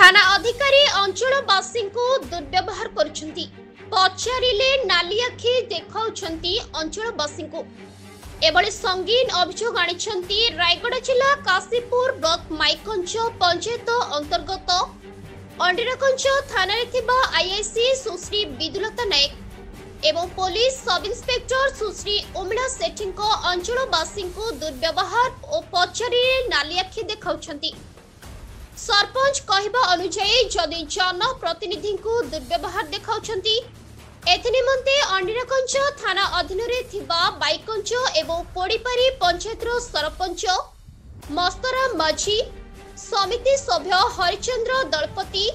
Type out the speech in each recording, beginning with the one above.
थाना अधिकारी अंचलवासी को दुर्व्यवहार करुछंती पचारिले नाली आखि देखाउछंती अंचलवासी को एभली संगीन अभियोग आनिछंती रायगढ़ जिला काशीपुर ब्लॉक माइकंच पंचायत अंतर्गत अंडिराकंच थाना रे थिबा आईआईसी सुश्री विदुलता नायक एवं पुलिस सब इन्स्पेक्टर सुश्री उमिला सेठी को अंचलवासी को दुर्व्यवहार और पचारिले नाली आखि देखाउछंती। सरपंच कहवा अनुसार जदि जनप्रतिनिधि को दुर्व्यवहार देखाउछंती एथिनिमंते अंडिराकंच थाना अधीन रे थिबा बाईकंच एवं पोड़ीपारी पंचायत सरपंच मस्तराम माझी समिति सभ्य हरिचंद्र दलपति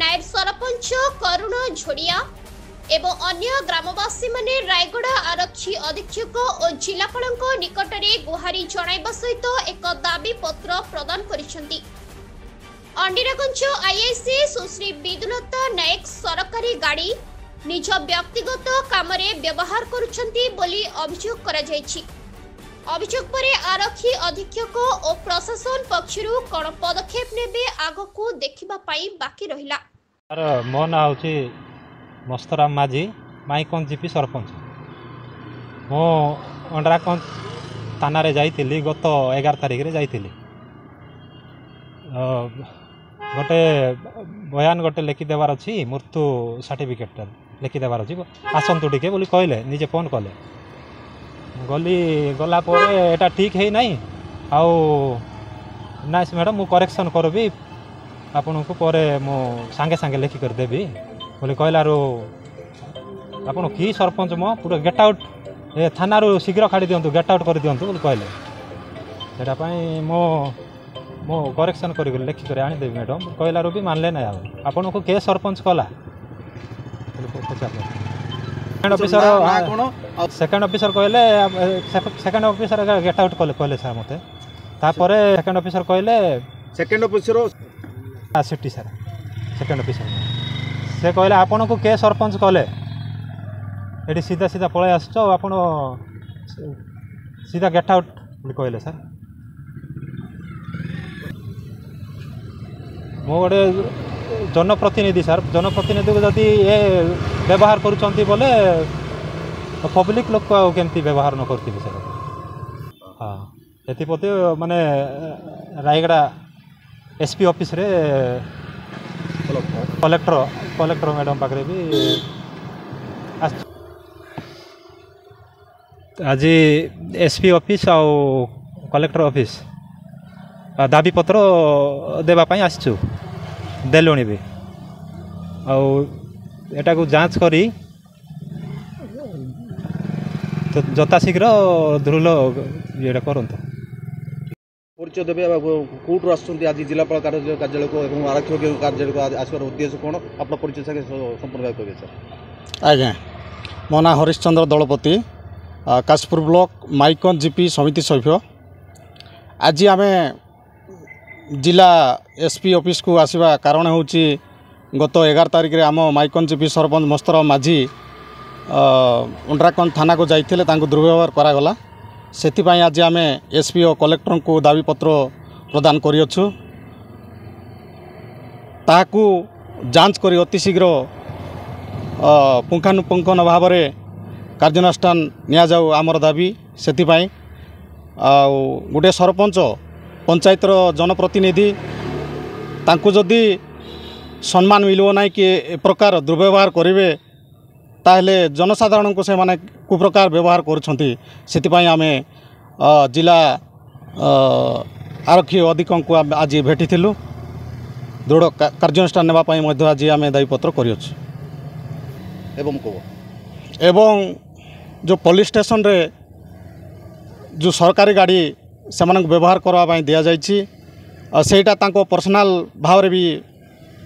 नायब सरपंच करुण झोड़िया एवं अन्य ग्रामवासी माने रायगढ़ आरक्षी अधीक्षक और जिलापाल निकट में गुहारी जणाइबा सहित एक दाबी पत्र प्रदान करिसेंती। अंडिराकंच आईआईसी सुश्री विदुलता नायक सरकारी गाड़ी निज व्यक्तिगत काम व्यवहार करुछंती बोली अभियोग करा जायछि। अभियोग परे आरक्षी अधीक्षक और प्रशासन पक्षरु कोन पदक्षेप नेबे आगकू देखिबा पाई बाकी रहिला। मो ना होछि मस्तराम माझी माइकन जीपी सरपंच। मो अंडिराकंच थाना रे जाइतिली गत 11 तारिख रे जाइतिली। गोटे बयान गोटे लिखि देवार अच्छी मृत्यु सर्टिफिकेट लिखि देवार अच्छी आसतु टे बोली कहले निजे फोन कले गली गलापर एटा ठीक है नहीं आउ ना मैडम मु करेक्शन करबी आपन को पर मु सांगे सांगे लिखिक देवी बोली कहलारू आपन कि सरपंच मो पूरा गेट आउट ए थाना शीघ्र काढ़ी दिंतु गेट आउट कर दिंतु बोली कहले सेटापाई मो करेक्शन कर लिखिक आनीदेवी मैडम कहलारू भी मानले ना आपन को के सरपंच कला सेकेंड ऑफिसर कहले सेकेंड ऑफिसर गेट आउट कले कहले सर मते तापर सेकेंड ऑफिसर कहले second officer city sir second officer से कहले आपन को के सरपंच कले एडी सीधा सीधा पळे आसछो आपन सीधा गेट आउट कहले सर मो गोटे जनप्रतिनिधि सर जनप्रतिनिधि को जदि ये व्यवहार करुँच बोले पब्लिक लोक केमती व्यवहार न करती सर। हाँ एप्रति माने रायगढ़ एसपी ऑफिस रे कलेक्टर मैडम पाखे भी आज एसपी ऑफिस आ कलेक्टर ऑफिस दाबी पत्र देवाई आसचु देलुणी भी आटा को जांच करी तो यथाशीघ्र ध्रुल ये करंतु परिचय देवे कौटू आसुँच आज जिलापाल कार्यालय को आरक्षक कार्यालय को आसवर उद्देश्य कौन आप परिचय संपूर्ण कहे सर। आज्ञा मो ना हरिश्चंद्र दलपति काशीपुर ब्लॉक माइकन जीपी समिति सभ्य। आज आम जिला एसपी ऑफिस को आसवा कारण हूँ गत 11 तारिख रे आम माइकन जीपी सरपंच मस्तराम माझी अंडिराकंच थाना को जाइथिले तांको दुर्व्यवहार करागला सेथिपाई आज आम एसपी और कलेक्टर को दाबी पत्र प्रदान करियछु ताकू जांच करी अति शीघ्र पुंखानुपुंखन भाव में कार्यानुष्ठान निया जाऊ आमर दाबी सेथिपाई गोटे सरपंच पंचायतर जनप्रतिनिधि तांको जदि सम्मान मिलो ना कि ए प्रकार दुर्व्यवहार करेंगे ताहले जनसाधारण को से माने कुप्रकार व्यवहार करुछंती सेतिपाई आमे जिला आरक्षी अधीक्षक को आज भेटिथिलु दृढ़ कार्यानुष्ठान नेबा पई मध्ये आज आमे दायीपत्र करियछु एवं जो पुलिस स्टेशन रे जो सरकारी गाड़ी से व्यवहार करने दि जाइए सेटा तांको पर्सनाल भाव भी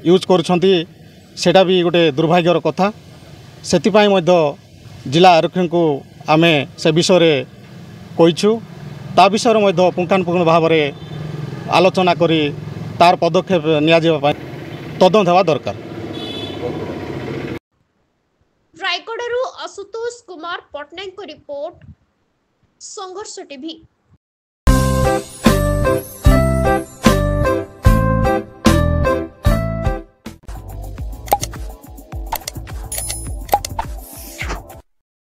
यूज करुछंती सेटा भी गोटे दुर्भाग्यर कथा सेतिपाई मध्य जिला आरक्षी को आमे से विषय रे कहिछु ता विषय मध्य पुंखानुपुंख भाव में आलोचना करी तार पदक्षेप निया जेबा तदंत हेबा दरकार। रायगढ़ आशुतोष कुमार पटनायक रिपोर्ट संघर्ष टीवी।